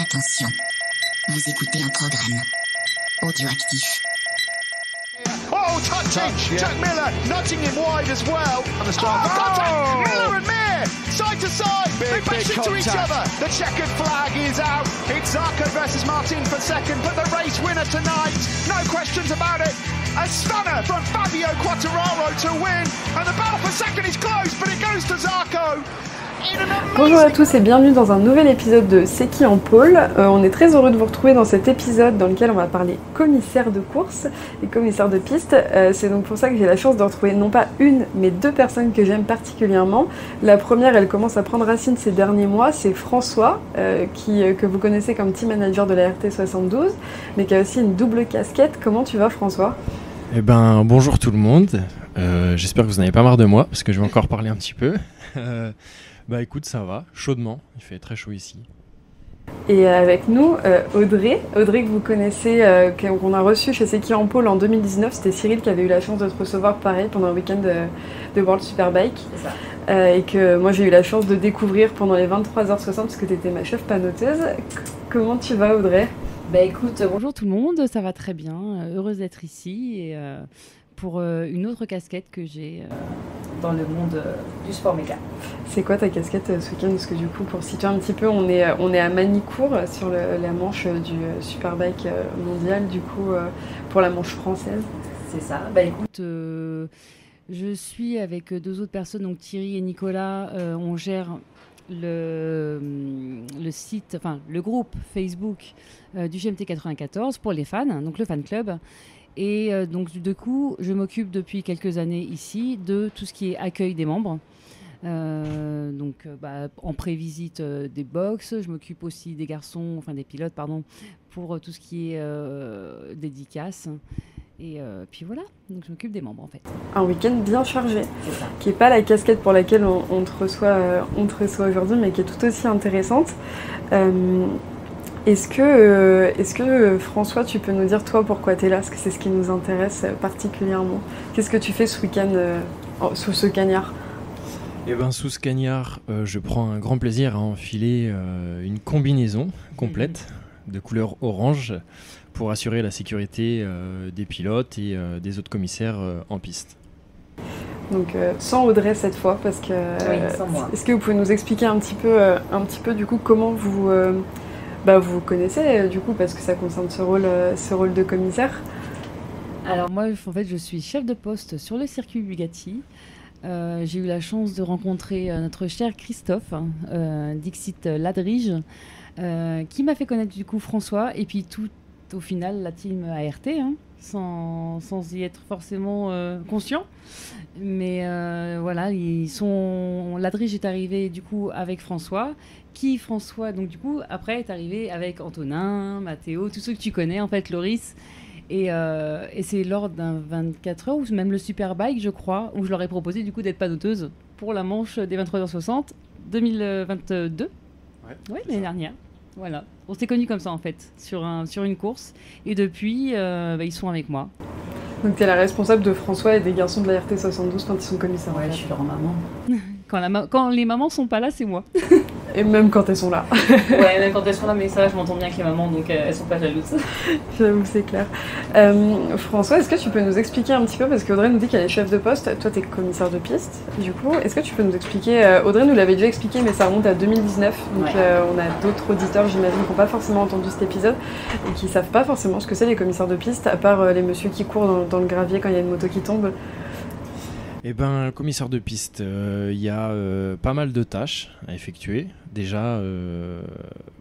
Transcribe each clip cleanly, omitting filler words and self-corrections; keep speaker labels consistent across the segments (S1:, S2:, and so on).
S1: Attention, vous écoutez un programme audioactif.
S2: Oh, touching! Jack Miller nudging him wide as well. And the contact! Miller and Mir! Side to side! They bash into each other! The checkered flag is out! It's Zarco versus Martin for second, but the race winner tonight, no questions about it! A stunner from Fabio Quartararo to win, and the battle for second is close, but it goes to Zarco!
S3: Bonjour à tous et bienvenue dans un nouvel épisode de C'est qui en pôle. On est très heureux de vous retrouver dans cet épisode dans lequel on va parler commissaire de course et commissaire de piste. C'est donc pour ça que j'ai la chance de retrouver non pas une mais deux personnes que j'aime particulièrement. La première, elle commence à prendre racine ces derniers mois, c'est François que vous connaissez comme team manager de la RT72 mais qui a aussi une double casquette. Comment tu vas, François ?
S4: Eh ben bonjour tout le monde, j'espère que vous n'avez pas marre de moi parce que je vais encore parler un petit peu. Bah écoute, ça va, chaudement, il fait très chaud ici.
S3: Et avec nous, Audrey que vous connaissez, qu'on a reçu chez C'est qui en pôle en 2019. C'était Cyril qui avait eu la chance de te recevoir pareil pendant un week-end de World Superbike.
S5: C'est ça.
S3: Et que moi j'ai eu la chance de découvrir pendant les 23h60 parce que tu étais ma chef panoteuse. Comment tu vas, Audrey ?
S5: Bah écoute, bonjour tout le monde, ça va très bien, heureuse d'être ici et pour une autre casquette que j'ai dans le monde du sport méca.
S3: C'est quoi ta casquette ce week-end ? Parce que du coup, pour situer un petit peu, on est à Manicourt sur la manche du Superbike mondial, du coup pour la manche française.
S5: C'est ça. Bah écoute, je suis avec deux autres personnes, donc Thierry et Nicolas, on gère le site, enfin le groupe Facebook du GMT 94 pour les fans, donc le fan club. Et donc du coup, je m'occupe depuis quelques années ici de tout ce qui est accueil des membres. En pré-visite des box, je m'occupe aussi des pilotes, pour tout ce qui est dédicace. Et puis voilà, donc je m'occupe des membres en fait.
S3: Un week-end bien chargé,
S5: c'est ça.
S3: Qui n'est pas la casquette pour laquelle on te reçoit aujourd'hui, mais qui est tout aussi intéressante. Est-ce que François, tu peux nous dire toi pourquoi tu es là ? Parce que c'est ce qui nous intéresse particulièrement. Qu'est-ce que tu fais ce week-end sous ce cagnard ?
S4: Eh ben sous ce cagnard, je prends un grand plaisir à enfiler une combinaison complète de couleur orange pour assurer la sécurité des pilotes et des autres commissaires en piste.
S3: Donc sans Audrey cette fois, parce que
S5: oui, sans moi.
S3: Est-ce que vous pouvez nous expliquer un petit peu du coup comment vous vous connaissez du coup, parce que ça concerne ce rôle de commissaire.
S5: Alors moi, en fait, je suis chef de poste sur le circuit Bugatti. J'ai eu la chance de rencontrer notre cher Christophe, Dixit Ladrige, qui m'a fait connaître du coup François, et puis tout au final la team ART, sans y être forcément conscient. Mais voilà, Ladrige est arrivé du coup avec François, donc du coup après est arrivé avec Antonin, Mathéo, tous ceux que tu connais en fait, Loris. Et c'est lors d'un 24 heures, ou même le Superbike, je crois, où je leur ai proposé du coup d'être panoteuse pour la manche des 23h60 2022. Ouais, l'année dernière. Voilà. On s'est connus comme ça en fait, sur une course. Et depuis, ils sont avec moi.
S3: Donc tu es la responsable de François et des garçons de la RT72 quand ils sont commissaires.
S5: Ouais, je suis leur maman. Quand les mamans sont pas là, c'est moi.
S3: Et même quand elles sont là.
S5: Ouais, même quand elles sont là, mais ça, je m'entends bien avec les mamans, donc elles sont pas jalouses.
S3: J'avoue, c'est clair. François, est-ce que tu peux nous expliquer un petit peu, parce qu'Audrey nous dit qu'elle est chef de poste, toi t'es commissaire de piste, du coup, est-ce que tu peux nous expliquer, Audrey nous l'avait déjà expliqué, mais ça remonte à 2019, donc
S5: ouais.
S3: On a d'autres auditeurs, j'imagine, qui n'ont pas forcément entendu cet épisode, et qui savent pas forcément ce que c'est les commissaires de piste, à part les messieurs qui courent dans le gravier quand il y a une moto qui tombe.
S4: Eh ben, commissaire de piste, il y a pas mal de tâches à effectuer. Déjà,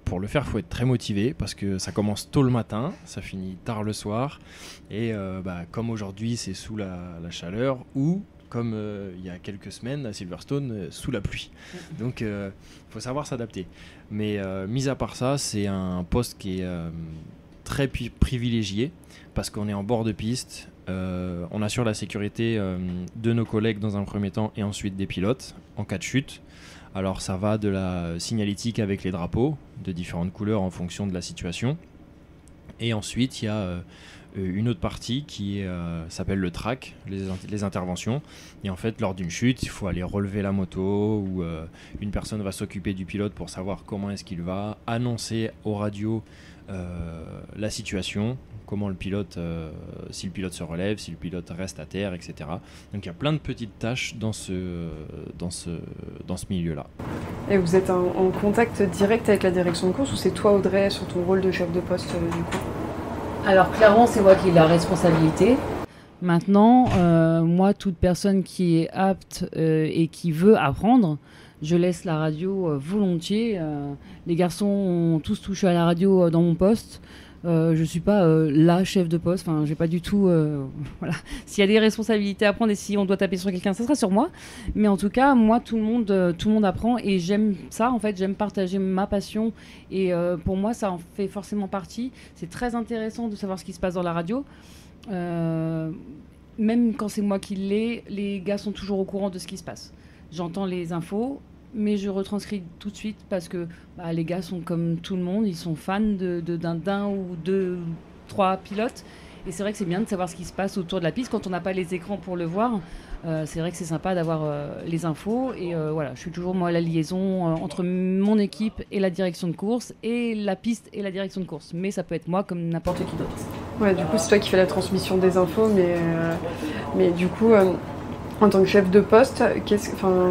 S4: pour le faire, il faut être très motivé parce que ça commence tôt le matin, ça finit tard le soir. Et comme aujourd'hui, c'est sous la chaleur ou, comme il y a quelques semaines à Silverstone, sous la pluie. Donc, il faut savoir s'adapter. Mais mis à part ça, c'est un poste qui est très privilégié parce qu'on est en bord de piste. On assure la sécurité de nos collègues dans un premier temps et ensuite des pilotes en cas de chute. Alors ça va de la signalétique avec les drapeaux de différentes couleurs en fonction de la situation. Et ensuite il y a une autre partie qui s'appelle le track, les interventions. Et en fait, lors d'une chute, il faut aller relever la moto ou une personne va s'occuper du pilote pour savoir comment est-ce qu'il va, annoncer aux radios la situation, comment le pilote, si le pilote se relève, si le pilote reste à terre, etc. Donc il y a plein de petites tâches dans ce milieu-là.
S3: Et vous êtes en contact direct avec la direction de course ou c'est toi, Audrey, sur ton rôle de chef de poste du coup?
S5: Alors clairement, c'est moi qui ai la responsabilité. Maintenant, moi, toute personne qui est apte et qui veut apprendre, je laisse la radio volontiers. Les garçons ont tous touché à la radio dans mon poste. Je suis pas la chef de poste. Enfin, j'ai pas du tout. Voilà. S'il y a des responsabilités à prendre et si on doit taper sur quelqu'un, ça sera sur moi. Mais en tout cas, moi, tout le monde apprend et j'aime ça. En fait, j'aime partager ma passion et pour moi, ça en fait forcément partie. C'est très intéressant de savoir ce qui se passe dans la radio. Même quand c'est moi qui l'ai, les gars sont toujours au courant de ce qui se passe. J'entends les infos, mais je retranscris tout de suite parce que les gars sont comme tout le monde, ils sont fans d'un ou deux, trois pilotes. Et c'est vrai que c'est bien de savoir ce qui se passe autour de la piste quand on n'a pas les écrans pour le voir. C'est vrai que c'est sympa d'avoir les infos. Et voilà, je suis toujours moi la liaison entre mon équipe et la direction de course et la piste et la direction de course. Mais ça peut être moi comme n'importe qui d'autre.
S3: Ouais, du coup c'est toi qui fais la transmission des infos, mais du coup... En tant que chef de poste,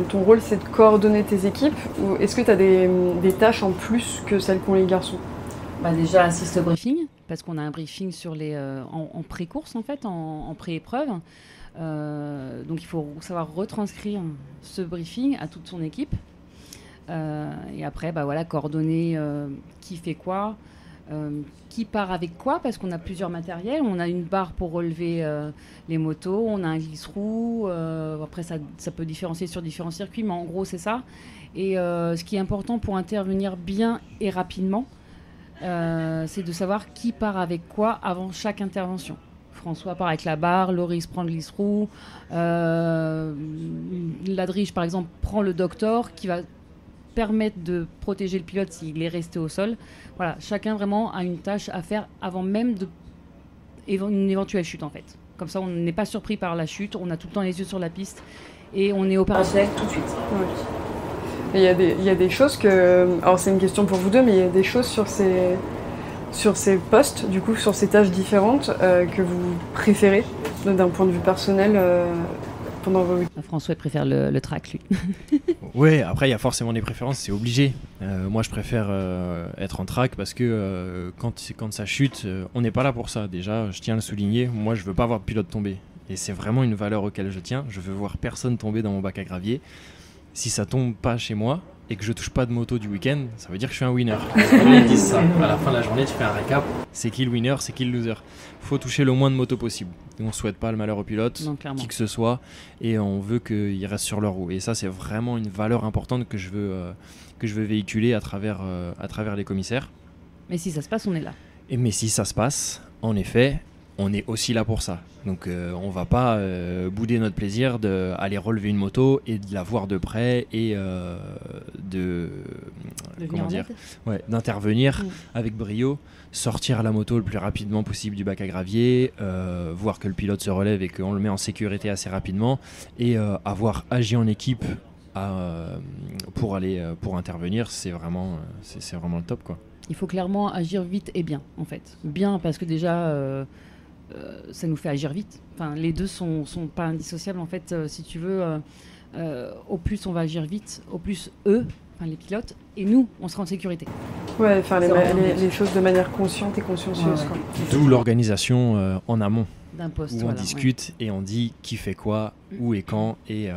S3: ton rôle c'est de coordonner tes équipes ou est-ce que tu as des tâches en plus que celles qu'ont les garçons?
S5: Déjà, assiste au briefing, parce qu'on a un briefing sur en pré-course en fait, en pré-épreuve. Donc il faut savoir retranscrire ce briefing à toute son équipe. Et après, coordonner qui fait quoi. Qui part avec quoi, parce qu'on a plusieurs matériels. On a une barre pour relever les motos, on a un glisse-roue, après ça peut différencier sur différents circuits, mais en gros c'est ça. Et ce qui est important pour intervenir bien et rapidement, c'est de savoir qui part avec quoi avant chaque intervention. François part avec la barre, Loris prend le glisse-roue, Ladrige par exemple prend le Doctor qui va permettre de protéger le pilote s'il est resté au sol. Voilà, chacun vraiment a une tâche à faire avant même une éventuelle chute en fait. Comme ça, on n'est pas surpris par la chute, on a tout le temps les yeux sur la piste et on est opérationnel tout de suite.
S3: Ouais. Il y a des choses que... Alors c'est une question pour vous deux, mais il y a des choses sur ces postes, du coup, sur ces tâches différentes que vous préférez d'un point de vue personnel pendant vos...
S5: François préfère le track, lui.
S4: Ouais, après il y a forcément des préférences, c'est obligé. Moi je préfère être en track parce que quand ça chute, on n'est pas là pour ça. Déjà, je tiens à le souligner, moi je veux pas voir de pilote tomber. Et c'est vraiment une valeur auquel je tiens. Je veux voir personne tomber dans mon bac à gravier. Si ça tombe pas chez moi et que je touche pas de moto du week-end, ça veut dire que je suis un winner. Ils disent ça. À la fin de la journée, tu fais un récap. C'est qui le winner, c'est qui le loser. Faut toucher le moins de motos possible. On souhaite pas le malheur au pilote, qui que ce soit, et on veut qu'il reste sur leur roue. Et ça, c'est vraiment une valeur importante que je veux véhiculer à travers les commissaires.
S5: Mais si ça se passe, on est là.
S4: Mais si ça se passe, en effet, on est aussi là pour ça. Donc on va pas bouder notre plaisir d'aller relever une moto et de la voir de près et d'intervenir avec brio, sortir la moto le plus rapidement possible du bac à gravier, voir que le pilote se relève et qu'on le met en sécurité assez rapidement et avoir agi en équipe pour intervenir, c'est vraiment le top quoi.
S5: Il faut clairement agir vite et bien en fait. Bien parce que déjà ça nous fait agir vite. Enfin, les deux sont pas indissociables en fait. Si tu veux, au plus on va agir vite, au plus eux, les pilotes, et nous, on sera en sécurité.
S3: Ouais, faire les choses de manière consciente et consciencieuse.
S5: Ouais.
S3: Quoi.
S4: D'où l'organisation en amont.
S5: D'un poste,
S4: où on discute et on dit qui fait quoi, où et quand, et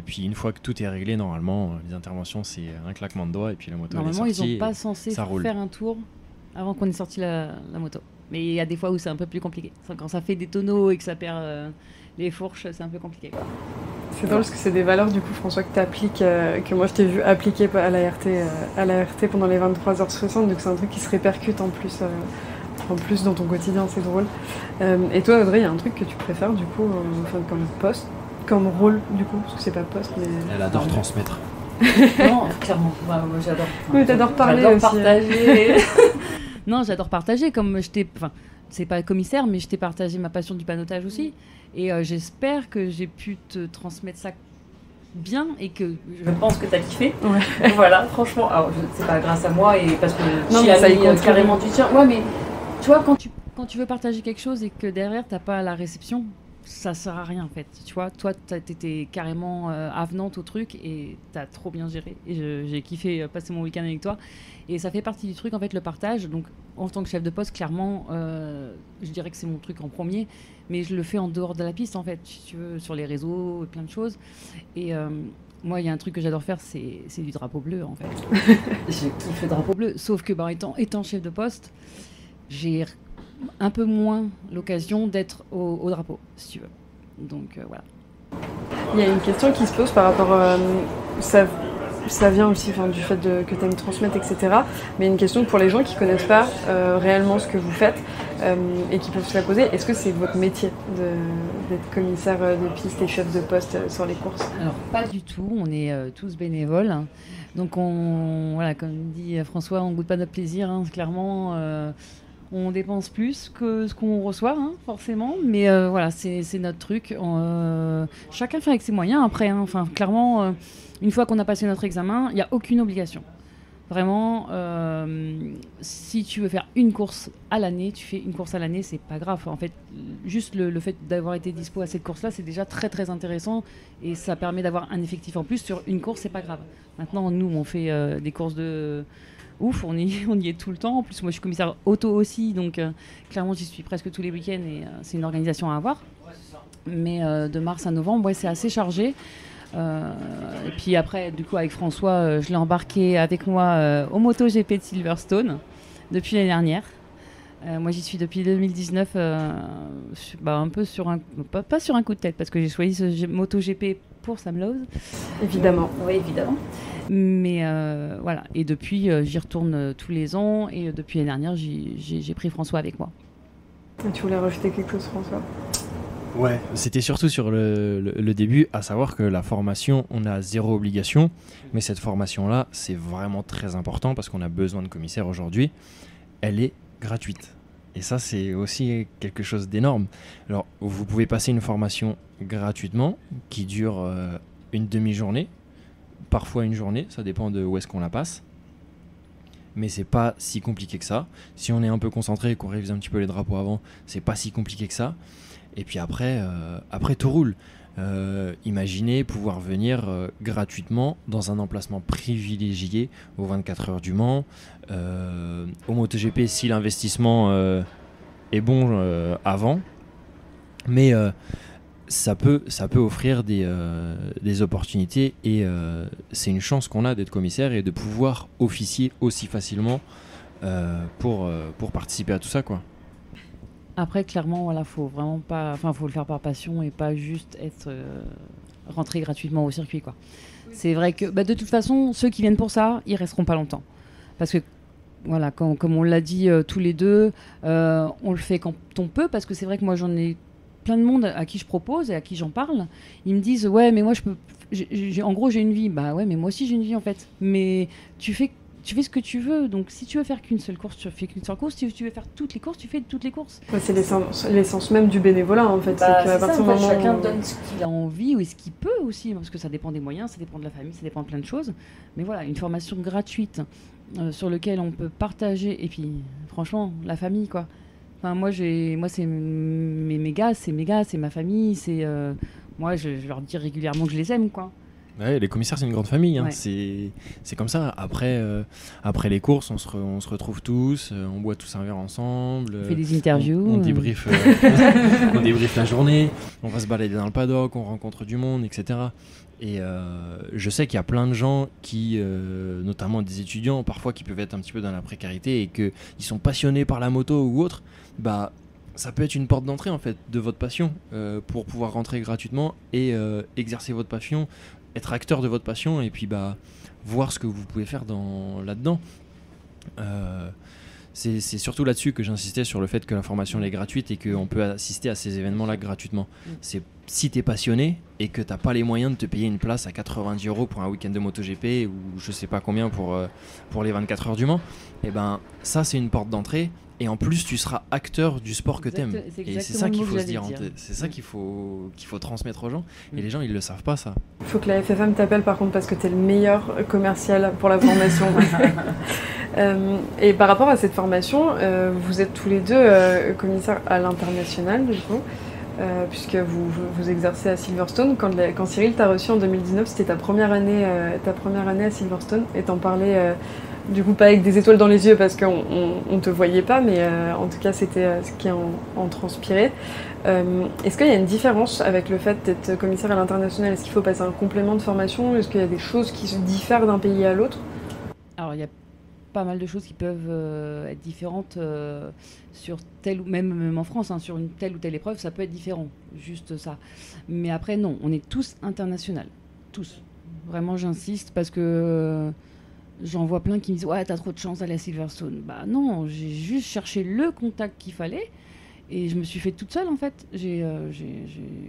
S4: puis une fois que tout est réglé, normalement, les interventions, c'est un claquement de doigts et puis la moto
S5: normalement,
S4: est sortie.
S5: Ils sont pas censés faire un tour avant qu'on ait sorti la moto. Mais il y a des fois où c'est un peu plus compliqué. Quand ça fait des tonneaux et que ça perd les fourches, c'est un peu compliqué.
S3: C'est drôle parce que c'est des valeurs du coup, François, que tu appliques, que moi je t'ai vu appliquer à l'ART pendant les 23h60, donc c'est un truc qui se répercute en plus dans ton quotidien, c'est drôle. Et toi, Audrey, il y a un truc que tu préfères du coup, comme poste, comme rôle du coup, parce que c'est pas poste, mais...
S4: Elle adore transmettre.
S5: Non, clairement, moi j'adore.
S3: Oui, t'adores parler
S5: j'adore
S3: aussi.
S5: Partager. Non, j'adore partager, comme c'est pas commissaire, mais je t'ai partagé ma passion du panotage aussi. Et j'espère que j'ai pu te transmettre ça bien et que je pense que tu as kiffé. Ouais. Voilà, franchement, alors c'est pas grâce à moi et parce que j'y ai mis carrément du tien. Ouais, mais tu vois, quand tu veux partager quelque chose et que derrière t'as pas la réception, ça sert à rien en fait. Tu vois, toi t'étais carrément avenante au truc et t'as trop bien géré. Et j'ai kiffé passer mon week-end avec toi. Et ça fait partie du truc en fait, le partage. Donc en tant que chef de poste, clairement, je dirais que c'est mon truc en premier. Mais je le fais en dehors de la piste en fait, si tu veux, sur les réseaux, plein de choses. Et moi, il y a un truc que j'adore faire, c'est du drapeau bleu en fait. Je kiffe le drapeau bleu. Sauf que étant chef de poste, j'ai un peu moins l'occasion d'être au drapeau, si tu veux. Donc voilà.
S3: Il y a une question qui se pose par rapport ça vient aussi du fait que tu aimes transmettre, etc. Mais une question pour les gens qui ne connaissent pas réellement ce que vous faites et qui peuvent se la poser. Est-ce que c'est votre métier d'être commissaire de piste et chef de poste sur les courses ?
S5: Alors pas du tout, on est tous bénévoles. Donc voilà, comme dit François, on ne goûte pas notre plaisir, hein, clairement. On dépense plus que ce qu'on reçoit, hein, forcément, mais voilà, c'est notre truc. Chacun fait avec ses moyens après. Hein. Enfin, clairement, une fois qu'on a passé notre examen, il n'y a aucune obligation. Vraiment, si tu veux faire une course à l'année, tu fais une course à l'année, c'est pas grave. En fait, juste le fait d'avoir été dispo à cette course-là, c'est déjà très très intéressant et ça permet d'avoir un effectif en plus sur une course, c'est pas grave. Maintenant, nous, on fait des courses de ouf, on y est tout le temps. En plus, moi, je suis commissaire auto aussi, donc clairement, j'y suis presque tous les week-ends et c'est une organisation à avoir. Mais de mars à novembre, ouais, c'est assez chargé. Et puis après, du coup, avec François, je l'ai embarqué avec moi au MotoGP de Silverstone depuis l'année dernière. Moi, j'y suis depuis 2019, un peu pas sur un coup de tête, parce que j'ai choisi ce MotoGP pour Sam Lowe.
S3: Évidemment.
S5: Oui, évidemment. Mais voilà, et depuis, j'y retourne tous les ans, et depuis l'année dernière, j'ai pris François avec moi.
S3: Et tu voulais rajouter quelque chose, François ?
S4: Ouais, c'était surtout sur le début, à savoir que la formation, on a 0 obligation, mais cette formation-là, c'est vraiment très important parce qu'on a besoin de commissaires aujourd'hui. Elle est gratuite. Et ça, c'est aussi quelque chose d'énorme. Alors, vous pouvez passer une formation gratuitement qui dure une demi-journée, parfois une journée, ça dépend de où est-ce qu'on la passe. Mais c'est pas si compliqué que ça. Si on est un peu concentré et qu'on révise un petit peu les drapeaux avant, c'est pas si compliqué que ça. Et puis après tout roule. Imaginez pouvoir venir gratuitement dans un emplacement privilégié aux 24 heures du Mans, au MotoGP si l'investissement est bon avant, mais ça peut offrir des opportunités et c'est une chance qu'on a d'être commissaire et de pouvoir officier aussi facilement pour participer à tout ça, quoi.
S5: Après, clairement, voilà, faut le faire par passion et pas juste être rentré gratuitement au circuit, quoi. C'est vrai que, de toute façon, ceux qui viennent pour ça, ils resteront pas longtemps, parce que voilà, comme on l'a dit tous les deux, on le fait quand on peut, parce que c'est vrai que moi j'en ai plein de monde à qui je propose et à qui j'en parle. Ils me disent ouais, mais moi je peux, en gros j'ai une vie. Bah ouais, mais moi aussi j'ai une vie en fait. Mais tu fais ce que tu veux, donc si tu veux faire qu'une seule course, tu fais qu'une seule course. Si tu veux faire toutes les courses, tu fais toutes les courses.
S3: Ouais, c'est l'essence même du bénévolat en fait.
S5: C'est qu'à partir du moment chacun donne ce qu'il a envie ou ce qu'il peut aussi, parce que ça dépend des moyens, ça dépend de la famille, ça dépend de plein de choses. Mais voilà, une formation gratuite sur laquelle on peut partager, et puis franchement, la famille quoi. Enfin, moi c'est mes gars, c'est ma famille, c'est moi je leur dis régulièrement que je les aime quoi.
S4: Ouais, les commissaires, c'est une grande famille. Hein.
S5: Ouais.
S4: C'est comme ça. Après les courses, on se retrouve tous, on boit tous un verre ensemble.
S5: On fait des interviews.
S4: On débriefe, on débriefe la journée. On va se balader dans le paddock, on rencontre du monde, etc. Et je sais qu'il y a plein de gens qui, notamment des étudiants, parfois qui peuvent être un petit peu dans la précarité et qu'ils sont passionnés par la moto ou autre. Bah, ça peut être une porte d'entrée en fait de votre passion pour pouvoir rentrer gratuitement et exercer votre passion, être acteur de votre passion et puis voir ce que vous pouvez faire là-dedans. C'est surtout là-dessus que j'insistais sur le fait que la formation est gratuite et qu'on peut assister à ces événements-là gratuitement. C'est si t'es passionné et que t'as pas les moyens de te payer une place à 90 € pour un week-end de MotoGP ou je sais pas combien pour les 24 heures du Mans, et ben ça c'est une porte d'entrée Et en plus, tu seras acteur du sport que t'aimes. Et c'est ça qu'il faut se dire. C'est ça qu'il faut transmettre aux gens. Et les gens, ils le savent pas, ça.
S3: Il faut que la FFM t'appelle, par contre, parce que t'es le meilleur commercial pour la formation. Et par rapport à cette formation, vous êtes tous les deux commissaires à l'international, du coup, puisque vous exercez à Silverstone. Quand Cyril t'a reçu en 2019, c'était ta première année à Silverstone, et t'en parlais... du coup, pas avec des étoiles dans les yeux parce qu'on te voyait pas, mais en tout cas, c'était ce qui en transpirait. Est-ce qu'il y a une différence avec le fait d'être commissaire à l'international? Est-ce qu'il faut passer un complément de formation? Est-ce qu'il y a des choses qui se diffèrent d'un pays à l'autre?
S5: Alors, il y a pas mal de choses qui peuvent être différentes sur telle ou même en France, hein, sur une telle ou telle épreuve, ça peut être différent, juste ça. Mais après, non, on est tous international, tous. Vraiment, j'insiste parce que... j'en vois plein qui me disent « Ouais, t'as trop de chance d'aller à Silverstone ». Bah non, j'ai juste cherché le contact qu'il fallait et je me suis fait toute seule en fait.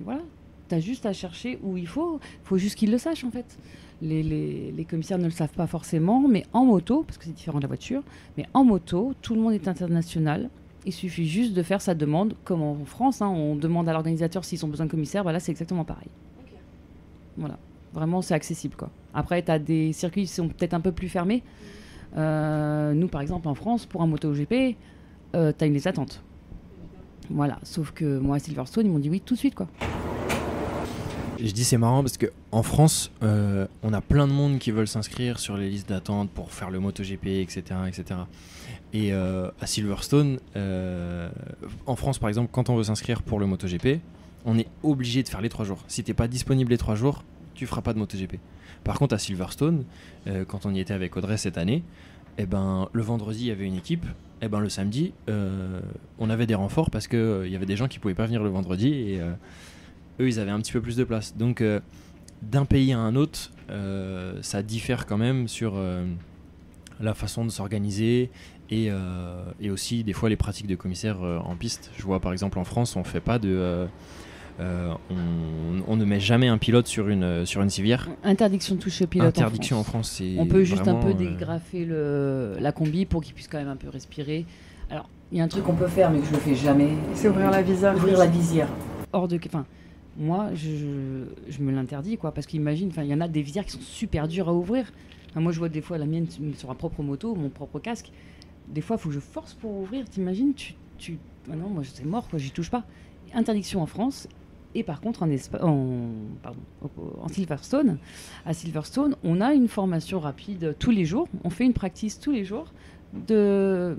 S5: Voilà, t'as juste à chercher où il faut juste qu'ils le sachent en fait. Les commissaires ne le savent pas forcément, mais en moto, parce que c'est différent de la voiture, mais en moto, tout le monde est international. Il suffit juste de faire sa demande, comme en France, hein, on demande à l'organisateur s'ils ont besoin de commissaires, bah là c'est exactement pareil. Okay. Voilà. Vraiment, c'est accessible, quoi. Après, tu as des circuits qui sont peut-être un peu plus fermés. Nous, par exemple, en France, pour un MotoGP, tu as une liste d'attente. Voilà. Sauf que moi, à Silverstone, ils m'ont dit oui tout de suite, quoi.
S4: Je dis c'est marrant parce qu'en France, on a plein de monde qui veulent s'inscrire sur les listes d'attente pour faire le MotoGP, etc. etc. Et à Silverstone, en France, par exemple, quand on veut s'inscrire pour le MotoGP, on est obligé de faire les 3 jours. Si t'es pas disponible les 3 jours, tu feras pas de MotoGP. Par contre, à Silverstone, quand on y était avec Audrey cette année, le vendredi, il y avait une équipe. Le samedi, on avait des renforts parce qu'il y avait des gens qui pouvaient pas venir le vendredi et eux, ils avaient un petit peu plus de place. Donc, d'un pays à un autre, ça diffère quand même sur la façon de s'organiser et aussi des fois les pratiques de commissaire en piste. Je vois par exemple en France, on fait pas de... on ne met jamais un pilote sur une civière.
S5: Interdiction de toucher au pilote.
S4: Interdiction en France. C'est
S5: on peut juste
S4: vraiment,
S5: un peu dégrafer la combi pour qu'il puisse quand même un peu respirer. Alors, il y a un truc qu'on peut faire mais que je ne fais jamais.
S3: C'est ouvrir la visière.
S5: Ouvrir la visière. Moi, je me l'interdis, quoi, parce qu'imagine, il y en a des visières qui sont super dures à ouvrir. Moi, je vois des fois la mienne sur ma propre moto, mon propre casque. Des fois, il faut que je force pour ouvrir. T'imagines, ah non, moi, c'est mort, quoi, j'y touche pas. Interdiction en France. Et par contre, en Silverstone, à Silverstone, on a une formation rapide tous les jours. On fait une practice tous les jours de...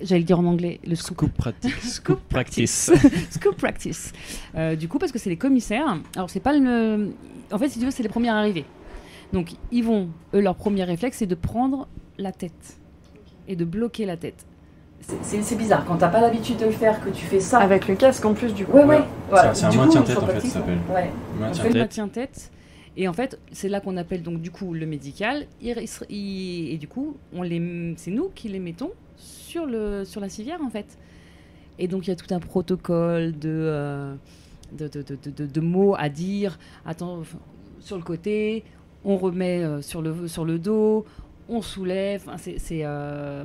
S5: J'allais le dire en anglais, le scoop practice.
S4: Scoop practice.
S5: Scoop practice. Du coup, parce que c'est les commissaires. Alors, c'est pas le... En fait, si tu veux, c'est les premiers arrivés. Donc, ils vont... Eux, leur premier réflexe, c'est de prendre la tête. Et de bloquer la tête. C'est bizarre. Quand t'as pas l'habitude de le faire, que tu fais ça...
S3: Avec le casque, en plus, du coup.
S5: Ouais. Voilà.
S4: C'est un maintien-tête, en fait, ça s'appelle.
S5: Ouais. On fait le maintien-tête. Et en fait, c'est là qu'on appelle, donc, du coup, le médical. Et du coup, c'est nous qui les mettons sur la civière en fait. Et donc il y a tout un protocole de mots à dire. Attends, sur le côté, on remet sur le dos, on soulève. C'est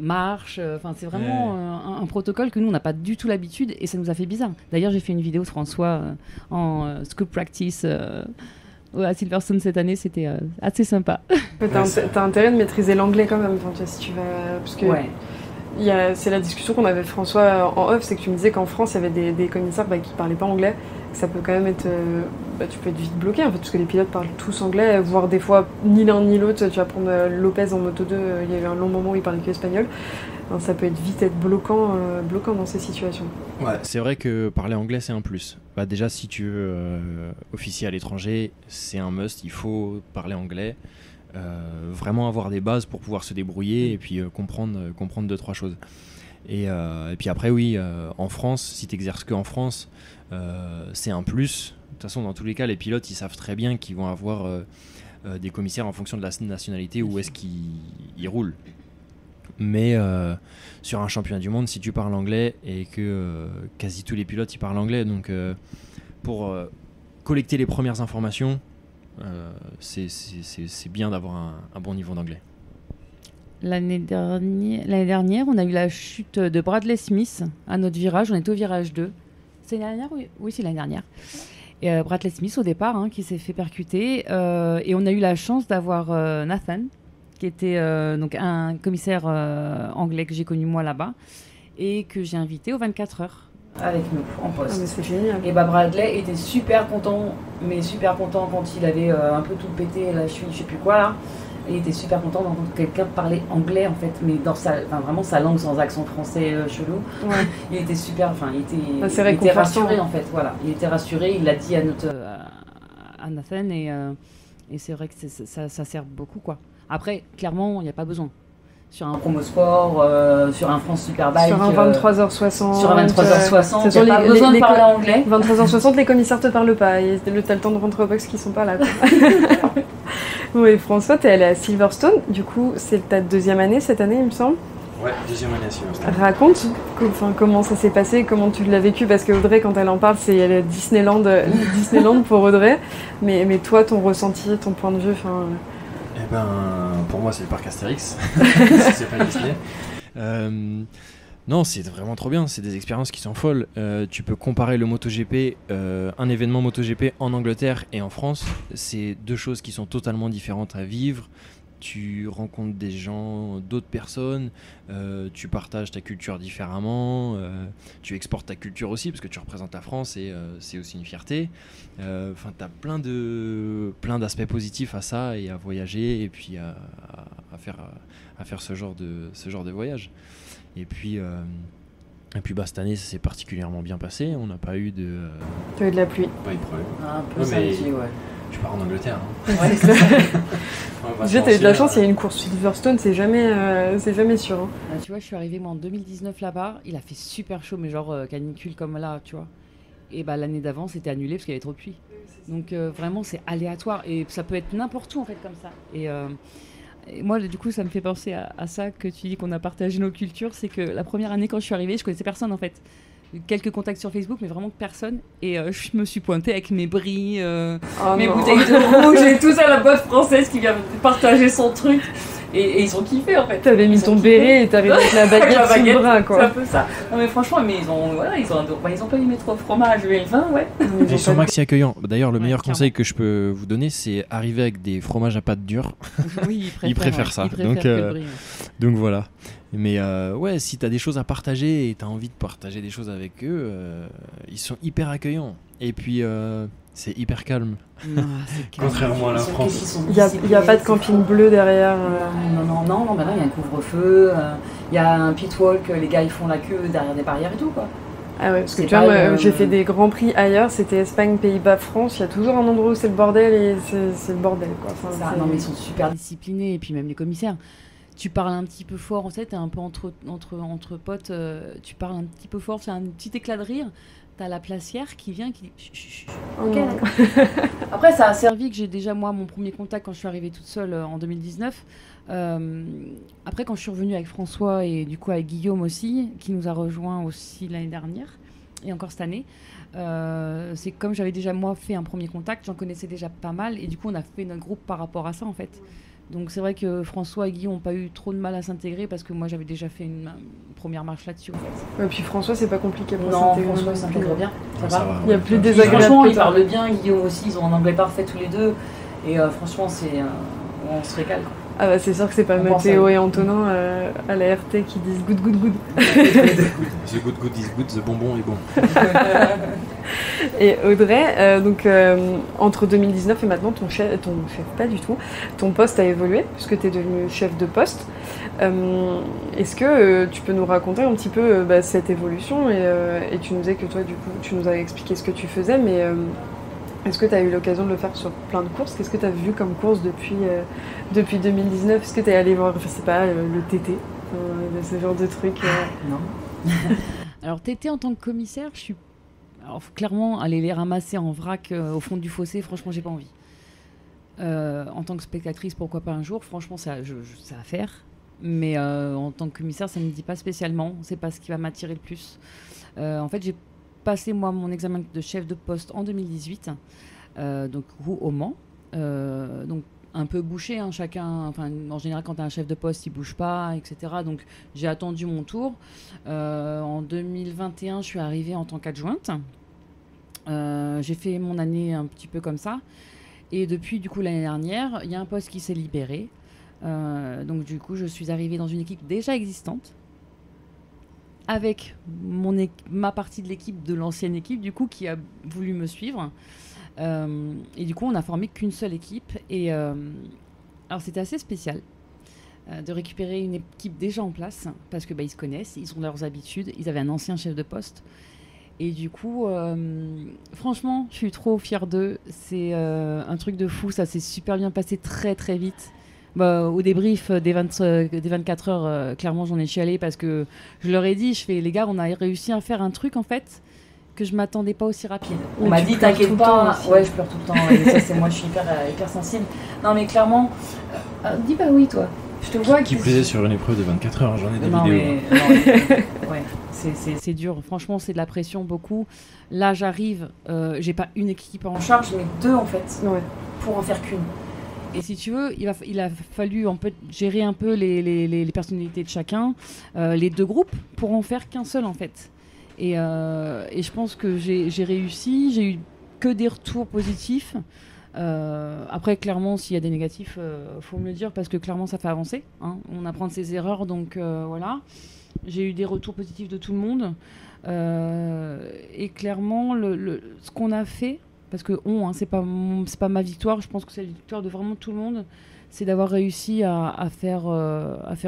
S5: marche. C'est vraiment un protocole que nous on n'a pas du tout l'habitude et ça nous a fait bizarre. D'ailleurs j'ai fait une vidéo de François en scoop practice. À Silverstone cette année, c'était assez sympa.
S3: T'as intérêt de maîtriser l'anglais quand même, si tu vas... Parce que
S5: ouais.
S3: C'est la discussion qu'on avait avec François en off, c'est que tu me disais qu'en France, il y avait des commissaires qui parlaient pas anglais. Ça peut quand même être... tu peux être vite bloqué, en fait, parce que les pilotes parlent tous anglais, voire des fois, ni l'un ni l'autre. Tu vas prendre Lopez en Moto 2, il y a eu un long moment où il parlait que espagnol. Alors, ça peut vite être bloquant dans ces situations.
S4: Ouais, c'est vrai que parler anglais, c'est un plus. Déjà, si tu veux officier à l'étranger, c'est un must, il faut parler anglais. Vraiment avoir des bases pour pouvoir se débrouiller et puis comprendre 2-3 choses. Et puis après, oui, en France, si tu exerces qu'en France, c'est un plus. De toute façon, dans tous les cas, les pilotes, ils savent très bien qu'ils vont avoir des commissaires en fonction de la nationalité où est-ce qu'ils roulent. Mais sur un championnat du monde, si tu parles anglais et que quasi tous les pilotes ils parlent anglais, donc pour collecter les premières informations, c'est bien d'avoir un bon niveau d'anglais.
S5: L'année dernière, on a eu la chute de Bradley Smith à notre virage. On était au virage 2. C'est l'année dernière? Oui, c'est l'année dernière. Et Bradley Smith, au départ, qui s'est fait percuter. Et on a eu la chance d'avoir Nathan, qui était donc un commissaire anglais que j'ai connu moi là-bas et que j'ai invité aux 24 heures avec nous en poste.
S3: Ah, mais c'est génial.
S5: Et Bradley était super content quand il avait un peu tout pété, la cheville, je sais plus quoi là. Et il était super content d'entendre quelqu'un parler anglais en fait, mais dans vraiment sa langue sans accent français chelou. Ouais. Il était super, il était rassuré en fait, voilà. Il était rassuré, il l'a dit à Nathan et c'est vrai que ça sert beaucoup quoi. Après, clairement, il n'y a pas besoin. Sur un promo sport, sur un France Superbike.
S3: Sur un 23h60.
S5: Sur un 23h60, il n'y a pas besoin de parler anglais.
S3: 23h60, les commissaires te parlent pas. T'as le temps de rentrer au box qui sont pas là. Oui, François, t'es allé à Silverstone. Du coup, c'est ta deuxième année cette année, il me semble.
S4: Ouais, deuxième année à Silverstone.
S3: Raconte comment ça s'est passé, comment tu l'as vécu, parce que Audrey, quand elle en parle, c'est Disneyland pour Audrey. Mais toi, ton ressenti, ton point de vue,
S4: Eh ben, pour moi, c'est le parc Astérix. C'est pas Disney. Non, c'est vraiment trop bien. C'est des expériences qui sont folles. Tu peux comparer le MotoGP, un événement MotoGP en Angleterre et en France. C'est deux choses qui sont totalement différentes à vivre. Tu rencontres des gens, d'autres personnes. Tu partages ta culture différemment. Tu exportes ta culture aussi parce que tu représentes la France et c'est aussi une fierté. T'as plein d'aspects positifs à ça et à voyager et puis à faire ce genre de voyage. Et puis cette année, ça s'est particulièrement bien passé. On n'a pas eu de...
S3: Tu as eu de la pluie.
S4: Pas eu de problème.
S5: Un peu samedi, ouais.
S4: Je pars en Angleterre.
S3: Ouais, c'est ça. Déjà, tu as eu de la chance, il y a une course Silverstone, c'est jamais sûr. Hein.
S5: Tu vois, je suis arrivée moi en 2019 là-bas. Il a fait super chaud, mais genre canicule comme là, tu vois. Et l'année d'avant, c'était annulé parce qu'il y avait trop de pluie. Donc vraiment, c'est aléatoire. Et ça peut être n'importe où, en fait, comme ça. Et moi, du coup, ça me fait penser à ça que tu dis qu'on a partagé nos cultures. C'est que la première année, quand je suis arrivée, je connaissais personne en fait. Quelques contacts sur Facebook, mais vraiment personne. Et je me suis pointée avec mes bris, mes bouteilles de rouge et tout ça, la boîte française qui vient partager son truc. Et ils ont kiffé en fait.
S3: T'avais mis ton béret et t'arrivais avec la baguette sur le bras quoi.
S5: C'est un peu ça. Non mais franchement, ils ont pas aimé trop le fromage, mais le vin, ouais.
S4: Ils sont maxi accueillants. D'ailleurs, le meilleur conseil que je peux vous donner, c'est arriver avec des fromages à pâte dure.
S5: Oui,
S4: ils préfèrent ça. Donc voilà. Mais ouais, si t'as des choses à partager et t'as envie de partager des choses avec eux, ils sont hyper accueillants. Et puis c'est hyper calme.
S5: Non,
S4: contrairement à la France.
S3: Il n'y a pas de camping bleu derrière.
S5: Non, maintenant il y a un couvre-feu, il y a un pitwalk, les gars ils font la queue derrière des barrières et tout quoi.
S3: Ah ouais, parce que tu vois, j'ai fait des grands prix ailleurs, c'était Espagne, Pays-Bas, France, il y a toujours un endroit où c'est le bordel et c'est le bordel quoi.
S5: Non mais ils sont super disciplinés et puis même les commissaires. Tu parles un petit peu fort, en fait, t'es un peu entre potes, tu parles un petit peu fort, c'est un petit éclat de rire. T'as la placière qui vient, qui dit chut.
S3: Oh
S5: okay, d'accord. Après, ça a servi que j'ai déjà, moi, mon premier contact quand je suis arrivée toute seule en 2019. Après, quand je suis revenue avec François et du coup avec Guillaume aussi, qui nous a rejoints aussi l'année dernière et encore cette année, c'est comme j'avais déjà, moi, fait un premier contact, j'en connaissais déjà pas mal et du coup, on a fait notre groupe par rapport à ça, en fait. Donc c'est vrai que François et Guillaume n'ont pas eu trop de mal à s'intégrer parce que moi j'avais déjà fait une première marche là-dessus en fait.
S3: Et puis François c'est pas compliqué pour
S5: s'intégrer. Non, François s'intègre bien, ça va.
S3: Il y a plus désagréable.
S5: Franchement ils parlent bien, Guillaume aussi, ils ont un anglais parfait tous les deux et franchement on se régale quoi.
S3: Ah bah c'est sûr que c'est pas Mathéo et Antonin à la RT qui disent good.
S4: The good is good, the bonbon est bon.
S3: Et Audrey, entre 2019 et maintenant, ton chef, pas du tout, ton poste a évolué puisque tu es devenue chef de poste. Est-ce que tu peux nous raconter un petit peu cette évolution et tu nous disais que toi, du coup, tu nous avais expliqué ce que tu faisais, mais est-ce que tu as eu l'occasion de le faire sur plein de courses? Qu'est-ce que tu as vu comme course depuis 2019? Est-ce que tu es allé voir, je sais pas, le TT, ce genre de truc
S5: Non. Alors TT en tant que commissaire, je suis... Alors clairement, aller les ramasser en vrac au fond du fossé, franchement, j'ai pas envie. En tant que spectatrice, pourquoi pas un jour? Franchement, ça à faire. Mais en tant que commissaire, ça me dit pas spécialement. C'est pas ce qui va m'attirer le plus. En fait, j'ai passé moi mon examen de chef de poste en 2018, donc au Mans. Donc un peu bouché, hein, chacun. Enfin, en général, quand tu as un chef de poste, il bouge pas, etc. Donc, j'ai attendu mon tour. En 2021, je suis arrivée en tant qu'adjointe. J'ai fait mon année un petit peu comme ça. Et depuis, du coup, l'année dernière, il y a un poste qui s'est libéré. Donc, du coup, je suis arrivée dans une équipe déjà existante, avec ma partie de l'équipe de l'ancienne équipe, du coup, qui a voulu me suivre. Et du coup, on n'a formé qu'une seule équipe. Et alors, c'était assez spécial de récupérer une équipe déjà en place, parce que ils se connaissent, ils ont leurs habitudes, ils avaient un ancien chef de poste. Et du coup, franchement, je suis trop fière d'eux. C'est un truc de fou, ça s'est super bien passé très très vite. Au débrief des 24 heures, clairement, j'en ai chialé parce que je leur ai dit, les gars, on a réussi à faire un truc en fait que je m'attendais pas aussi rapide. On m'a dit, t'inquiète pas. Ouais, je pleure tout le temps. Ouais, ça, c'est moi, je suis hyper sensible. Non, mais clairement, dis pas oui, toi. Je te vois.
S4: Qui plus est sur une épreuve de 24 heures, j'en ai des vidéos.
S5: Ouais, c'est dur. Franchement, c'est de la pression beaucoup. Là, j'arrive, j'ai pas une équipe en charge, mais deux en fait, pour en faire qu'une. Et si tu veux, il a fallu gérer un peu les personnalités de chacun, les deux groupes, pour en faire qu'un seul en fait. Et je pense que j'ai réussi, j'ai eu que des retours positifs. Après, clairement, s'il y a des négatifs, faut me le dire parce que clairement, ça fait avancer. Hein. On apprend de ses erreurs, donc voilà. J'ai eu des retours positifs de tout le monde. Et clairement, ce qu'on a fait, parce que c'est pas ma victoire, je pense que c'est la victoire de vraiment tout le monde, c'est d'avoir réussi à faire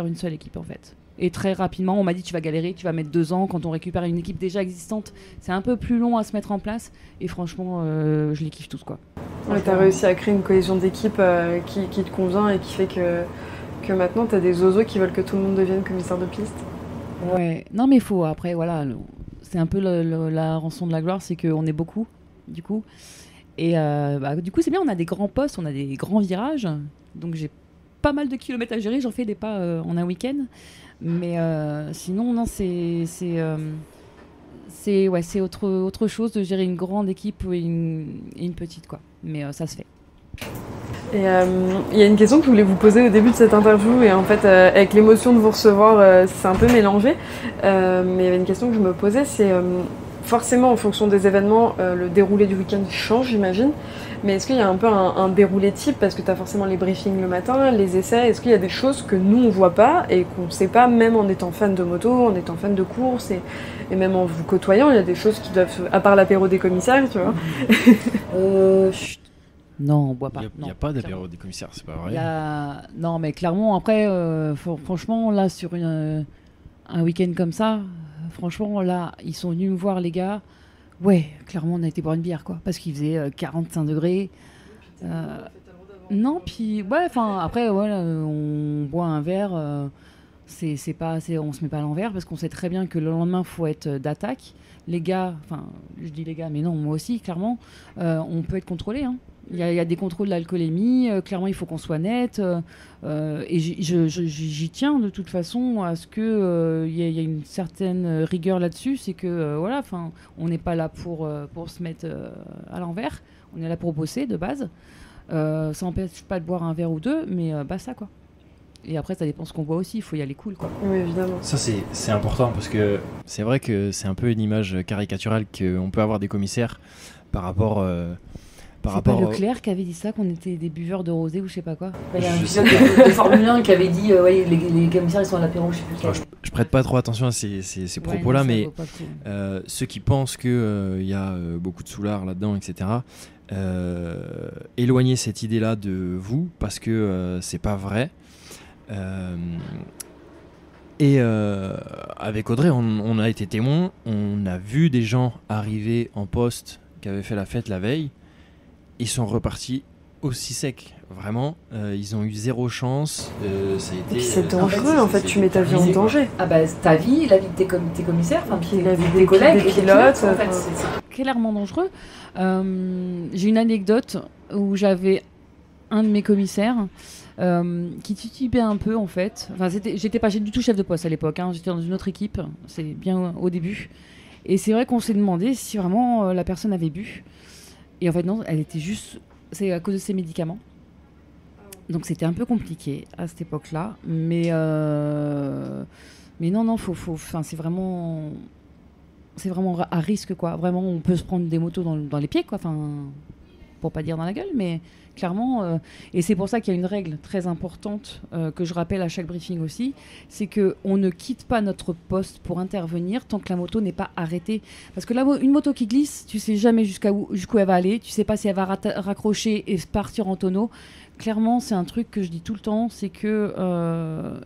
S5: une seule équipe en fait. Et très rapidement, on m'a dit tu vas galérer, tu vas mettre 2 ans. Quand on récupère une équipe déjà existante, c'est un peu plus long à se mettre en place. Et franchement, je les kiffe tous quoi.
S3: Ouais, t'as réussi à créer une cohésion d'équipe qui te convient et qui fait que maintenant t'as des zozos qui veulent que tout le monde devienne commissaire de piste.
S5: Ouais, non mais il faut, après voilà, c'est un peu la rançon de la gloire, c'est qu'on est beaucoup du coup. Et du coup c'est bien, on a des grands postes, on a des grands virages. Donc j'ai pas mal de kilomètres à gérer, j'en fais des pas en un week-end. Mais sinon, non, c'est autre chose de gérer une grande équipe et une petite, quoi. Mais ça se fait.
S3: Et il y a une question que je voulais vous poser au début de cette interview, et en fait, avec l'émotion de vous recevoir, c'est un peu mélangé. Mais il y avait une question que je me posais, c'est forcément en fonction des événements, le déroulé du week-end change, j'imagine. Mais est-ce qu'il y a un peu un déroulé type, parce que tu as forcément les briefings le matin, les essais, est-ce qu'il y a des choses que nous on voit pas et qu'on ne sait pas, même en étant fan de moto, en étant fan de course et même en vous côtoyant, il y a des choses qui doivent, à part l'apéro des commissaires, tu vois.
S5: Non, on boit pas.
S4: Il n'y a pas d'apéro des commissaires, c'est pas vrai.
S5: Non, mais clairement, après, franchement, là, sur un week-end comme ça, franchement, là, ils sont venus me voir, les gars. Ouais, clairement, on a été boire une bière, quoi. Parce qu'il faisait 45 degrés. Non, puis, ouais, enfin, après, voilà, on boit un verre. On se met pas à l'envers parce qu'on sait très bien que le lendemain, il faut être d'attaque. Les gars, enfin, je dis les gars, mais non, moi aussi, clairement, on peut être contrôlé, hein. Il y a des contrôles de l'alcoolémie, clairement il faut qu'on soit net, et j'y tiens de toute façon à ce qu'il y a une certaine rigueur là-dessus, c'est que voilà, on n'est pas là pour se mettre à l'envers, on est là pour bosser de base, ça n'empêche pas de boire un verre ou deux, mais basta quoi. Et après ça dépend ce qu'on boit aussi, il faut y aller cool quoi.
S3: Oui évidemment.
S4: Ça c'est important parce que c'est vrai que c'est un peu une image caricaturale qu'on peut avoir des commissaires par rapport...
S5: C'est pas Leclerc qui avait dit ça, qu'on était des buveurs de rosé ou je sais pas quoi. Il y a un pilote de Formule 1 qui avait dit les commissaires ils sont à l'apéro, je sais plus.
S4: Je prête pas trop attention à ces propos-là, mais ceux qui pensent qu'il y a beaucoup de soulards là-dedans, etc., éloignez cette idée-là de vous parce que c'est pas vrai. Et avec Audrey, on a été témoins, on a vu des gens arriver en poste qui avaient fait la fête la veille. Ils sont repartis aussi secs, vraiment. Ils ont eu zéro chance. Ça a été.
S3: Et puis c'est dangereux, en fait, tu mets ta vie en danger.
S5: Ah bah ta vie, la vie de tes commissaires,
S3: la vie des collègues, des pilotes.
S5: En fait, c'est clairement dangereux. J'ai une anecdote où j'avais un de mes commissaires qui titubait un peu en fait. Enfin, j'étais pas du tout chef de poste à l'époque. Hein. J'étais dans une autre équipe. C'est bien au début. Et c'est vrai qu'on s'est demandé si vraiment la personne avait bu. Et en fait, non, elle était juste... C'est à cause de ses médicaments. Donc c'était un peu compliqué à cette époque-là, mais non, c'est vraiment à risque, quoi. Vraiment, on peut se prendre des motos dans les pieds, quoi. Enfin, pour pas dire dans la gueule, mais clairement. Et c'est pour ça qu'il y a une règle très importante que je rappelle à chaque briefing aussi, c'est que on ne quitte pas notre poste pour intervenir tant que la moto n'est pas arrêtée. Parce que là, une moto qui glisse, tu sais jamais jusqu'où elle va aller, tu sais pas si elle va raccrocher et partir en tonneau. Clairement, c'est un truc que je dis tout le temps, c'est que,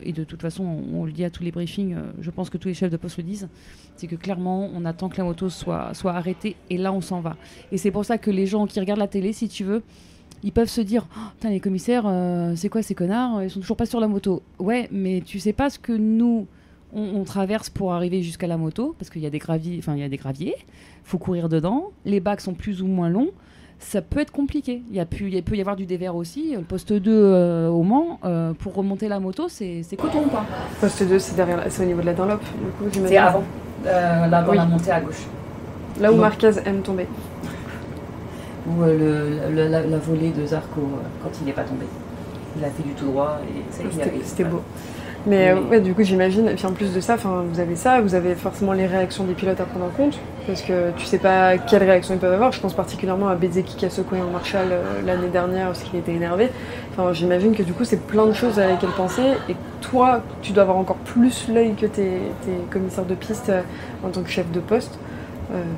S5: et de toute façon, on le dit à tous les briefings, je pense que tous les chefs de poste le disent, c'est que clairement, on attend que la moto soit arrêtée et là, on s'en va. Et c'est pour ça que les gens qui regardent la télé, si tu veux, ils peuvent se dire oh, « Putain, les commissaires, c'est quoi ces connards? Ils sont toujours pas sur la moto. » Ouais, mais tu sais pas ce que nous, on traverse pour arriver jusqu'à la moto, parce qu'il y a des graviers, il faut courir dedans, les bacs sont plus ou moins longs. Ça peut être compliqué. Il peut y avoir du dévers aussi. Le poste 2 au Mans, pour remonter la moto, c'est coton, quoi.
S3: Poste 2, c'est au niveau de la Dunlop, du coup, j'imagine.
S5: C'est avant, la montée à gauche.
S3: Là où Marquez aime tomber.
S5: Ou la volée de Zarco quand il n'est pas tombé. Il a fait du tout droit et ça
S3: c'était beau. Mais ouais, du coup, j'imagine, et puis en plus de ça, vous avez forcément les réactions des pilotes à prendre en compte, parce que tu sais pas quelles réactions ils peuvent avoir. Je pense particulièrement à Bezzecchi qui a secoué en Marshall l'année dernière parce qu'il était énervé. Enfin, j'imagine que du coup, c'est plein de choses à lesquelles penser, et toi, tu dois avoir encore plus l'œil que tes commissaires de piste en tant que chef de poste,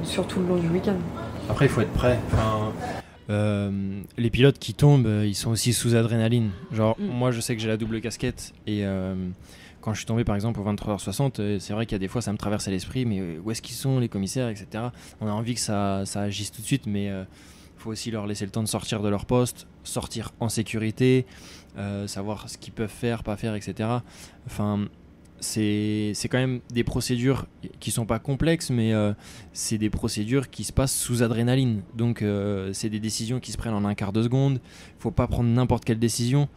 S3: surtout le long du week-end.
S4: Après, il faut être prêt. Les pilotes qui tombent, ils sont aussi sous adrénaline. Genre, moi, je sais que j'ai la double casquette et quand je suis tombé par exemple au 23h60, c'est vrai qu'il y a des fois ça me traversait l'esprit, mais où est-ce qu'ils sont les commissaires, etc. On a envie que ça agisse tout de suite, mais faut aussi leur laisser le temps de sortir de leur poste, sortir en sécurité, savoir ce qu'ils peuvent faire, pas faire, etc. Enfin, c'est quand même des procédures qui sont pas complexes, mais c'est des procédures qui se passent sous adrénaline. Donc c'est des décisions qui se prennent en un quart de seconde. Faut pas prendre n'importe quelle décision.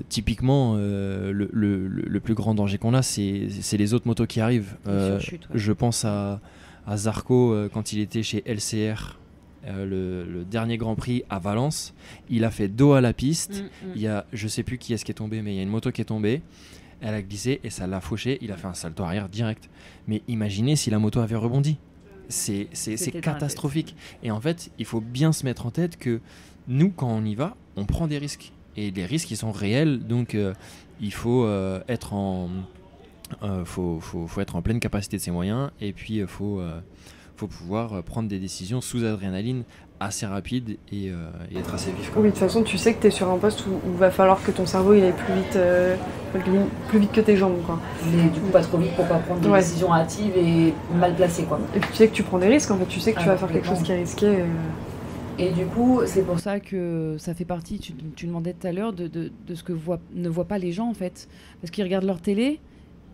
S4: Typiquement, le plus grand danger qu'on a, c'est les autres motos qui arrivent. Je pense à Zarco quand il était chez LCR. Le dernier Grand Prix à Valence, il a fait dos à la piste. Il y a, je sais plus qui est-ce qui est tombé, mais il y a une moto qui est tombée. Elle a glissé et ça l'a fauché. Il a fait un salto arrière direct. Mais imaginez si la moto avait rebondi. C'est catastrophique. Et en fait, il faut bien se mettre en tête que nous, quand on y va, on prend des risques. Et les risques, ils sont réels. Donc, il faut être faut être en pleine capacité de ses moyens. Et puis, il faut pouvoir prendre des décisions sous adrénaline assez rapides et être assez vif.
S3: Oui, de toute façon, tu sais que tu es sur un poste où il va falloir que ton cerveau il aille plus vite que tes jambes, quoi.
S5: Mais du coup, pas trop vite pour pas prendre des décisions hâtives et mal placées, quoi.
S3: Et puis tu sais que tu prends des risques, en fait. Tu sais que tu vas faire quelque chose qui est risqué.
S5: Et du coup, c'est pour ça que ça fait partie, tu demandais tout à l'heure, de ce que ne voient pas les gens, en fait. Parce qu'ils regardent leur télé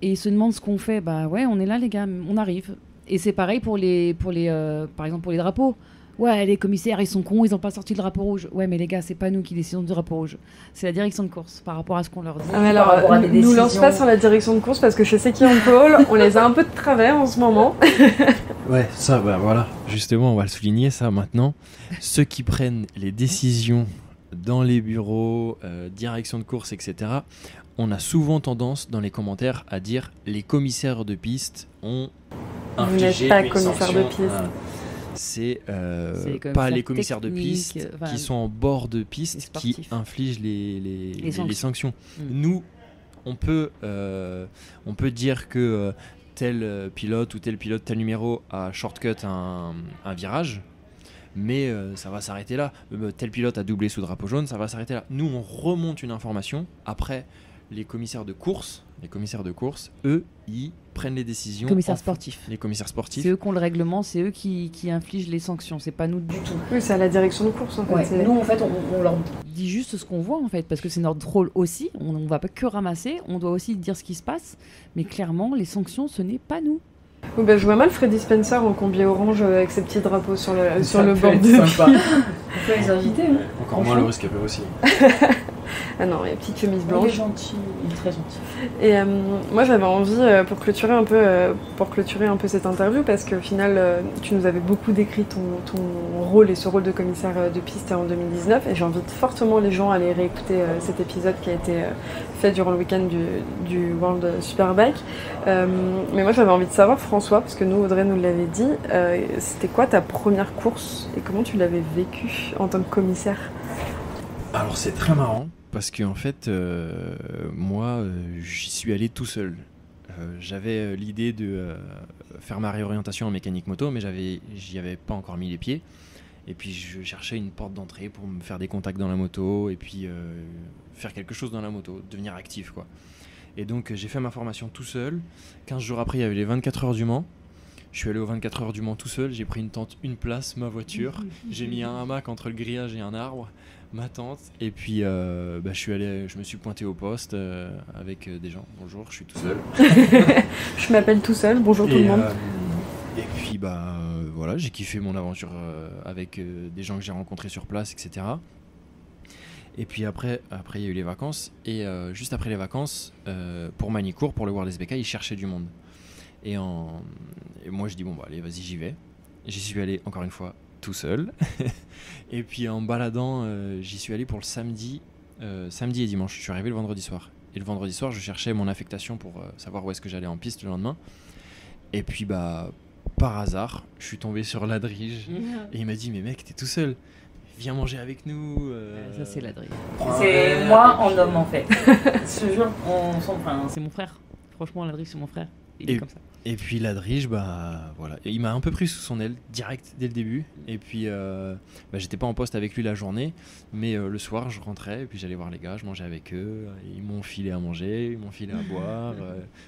S5: et ils se demandent ce qu'on fait. Bah ouais, on est là, les gars, on arrive. Et c'est pareil pour par exemple, pour les drapeaux. Ouais, les commissaires, ils sont cons, ils n'ont pas sorti le drapeau rouge. Ouais, mais les gars, c'est pas nous qui décidons du drapeau rouge. C'est la direction de course, par rapport à ce qu'on leur dit.
S3: Ah, mais alors, nous lance pas sur la direction de course, parce que chez Seki en Pôle, on les a un peu de travers en ce moment.
S4: Ouais, ça, bah voilà. Justement, on va le souligner, ça, maintenant. Ceux qui prennent les décisions dans les bureaux, direction de course, etc., on a souvent tendance, dans les commentaires, à dire « les commissaires de piste ont infligé
S3: pas
S4: une
S3: commissaire
S4: sanction.
S3: de piste.
S4: C'est pas les commissaires de piste qui sont en bord de piste qui infligent les sanctions. Nous, on peut dire que tel pilote ou tel pilote, tel numéro a shortcut un virage, mais ça va s'arrêter là. Tel pilote a doublé sous drapeau jaune, ça va s'arrêter là. Nous, on remonte une information. Après, les commissaires de course, eux, ils prennent les décisions.
S5: Les commissaires sportifs. C'est eux qui ont le règlement, c'est eux qui infligent les sanctions, c'est pas nous du tout.
S3: Oui, c'est à la direction de course, en fait.
S5: Ouais. Nous, en fait, on leur dit juste ce qu'on voit, en fait, parce que c'est notre rôle aussi. On va pas que ramasser, on doit aussi dire ce qui se passe, mais clairement, les sanctions, ce n'est pas nous.
S3: Oui, bah, je vois mal Freddy Spencer en combi orange avec ses petits drapeaux sur le bord de
S5: sympa. On peut les inviter. Hein.
S4: Encore moins le risque aussi.
S3: Ah non, il y a petite chemise blanche.
S5: Il est gentil, il est très gentil.
S3: Et moi j'avais envie, pour clôturer un peu cette interview, parce qu'au final tu nous avais beaucoup décrit ton rôle et ce rôle de commissaire de piste en 2019, et j'invite fortement les gens à aller réécouter cet épisode qui a été fait durant le week-end du World Superbike. Mais moi j'avais envie de savoir, François, parce que nous, Audrey nous l'avait dit, c'était quoi ta première course et comment tu l'avais vécue en tant que commissaire?
S4: Alors c'est très marrant parce que en fait moi j'y suis allé tout seul. J'avais l'idée de faire ma réorientation en mécanique moto, mais j'y avais pas encore mis les pieds. Et puis je cherchais une porte d'entrée pour me faire des contacts dans la moto et puis faire quelque chose dans la moto, devenir actif quoi. Et donc j'ai fait ma formation tout seul. 15 jours après il y avait les 24 heures du Mans. Je suis allé aux 24 heures du Mans tout seul, j'ai pris une tente, une place, ma voiture. J'ai mis un hamac entre le grillage et un arbre, ma tente. Et puis je me suis pointé au poste avec des gens. Bonjour, je suis tout seul.
S3: Je m'appelle tout seul, bonjour tout le monde.
S4: Et puis voilà, j'ai kiffé mon aventure avec des gens que j'ai rencontrés sur place, etc. Et puis après il y a eu les vacances. Et juste après les vacances, pour Magny-Cours, pour le World SBK, ils cherchaient du monde. Et moi je dis allez vas-y j'y vais. J'y suis allé encore une fois tout seul. Et puis en baladant j'y suis allé pour le samedi et dimanche. Je suis arrivé le vendredi soir. Et le vendredi soir je cherchais mon affectation pour savoir où est-ce que j'allais en piste le lendemain. Et puis par hasard je suis tombé sur Ladrige. Et il m'a dit mais mec t'es tout seul, viens manger avec nous.
S5: Ça c'est Ladrige. C'est moi en homme en fait. Ce jour c'est mon frère. Franchement Ladrige c'est mon frère. Il est comme ça.
S4: Et puis Ladrige, voilà. Et il m'a un peu pris sous son aile, direct, dès le début. Et puis, j'étais pas en poste avec lui la journée, mais le soir, je rentrais, et puis j'allais voir les gars, je mangeais avec eux. Ils m'ont filé à manger, ils m'ont filé à boire.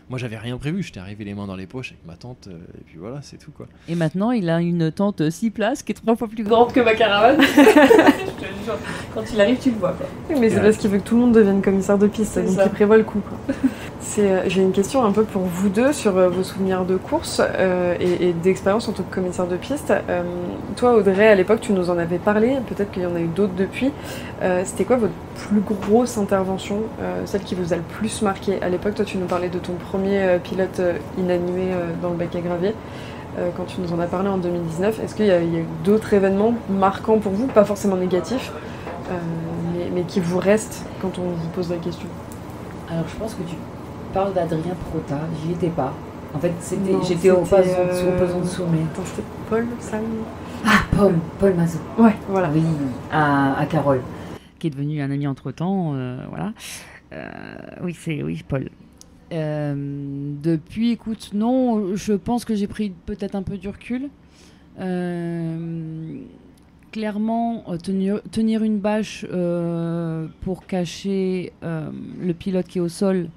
S4: Moi, j'avais rien prévu, j'étais arrivé les mains dans les poches avec ma tente, et puis voilà, c'est tout, quoi.
S5: Et maintenant, il a une tente 6 places qui est 3 fois plus grande que ma caravane. Je te jure, quand il arrive, tu le vois, quoi.
S3: Oui, mais c'est parce qu'il veut que tout le monde devienne commissaire de piste, donc il prévoit le coup, quoi. J'ai une question un peu pour vous deux sur vos souvenirs de course et d'expérience en tant que commissaire de piste. Toi, Audrey, à l'époque, tu nous en avais parlé, peut-être qu'il y en a eu d'autres depuis. C'était quoi votre plus grosse intervention, celle qui vous a le plus marqué? À l'époque, toi, tu nous parlais de ton premier pilote inanimé dans le bac à gravier, quand tu nous en as parlé en 2019. Est-ce qu'il y a eu d'autres événements marquants pour vous, pas forcément négatifs, mais qui vous restent quand on vous pose la question?
S5: Alors, je pense que tu parle d'Adrien Prota, j'y étais pas. En fait, j'étais au pesant de sommet.
S3: Attends, c'était Paul, Sam?
S5: Ah, Paul Mazot.
S3: Ouais, voilà.
S5: Oui, à Carole, qui est devenu un ami entre-temps, voilà. Oui, Paul. Depuis, écoute, non, je pense que j'ai pris peut-être un peu du recul. Clairement, tenir une bâche pour cacher le pilote qui est au sol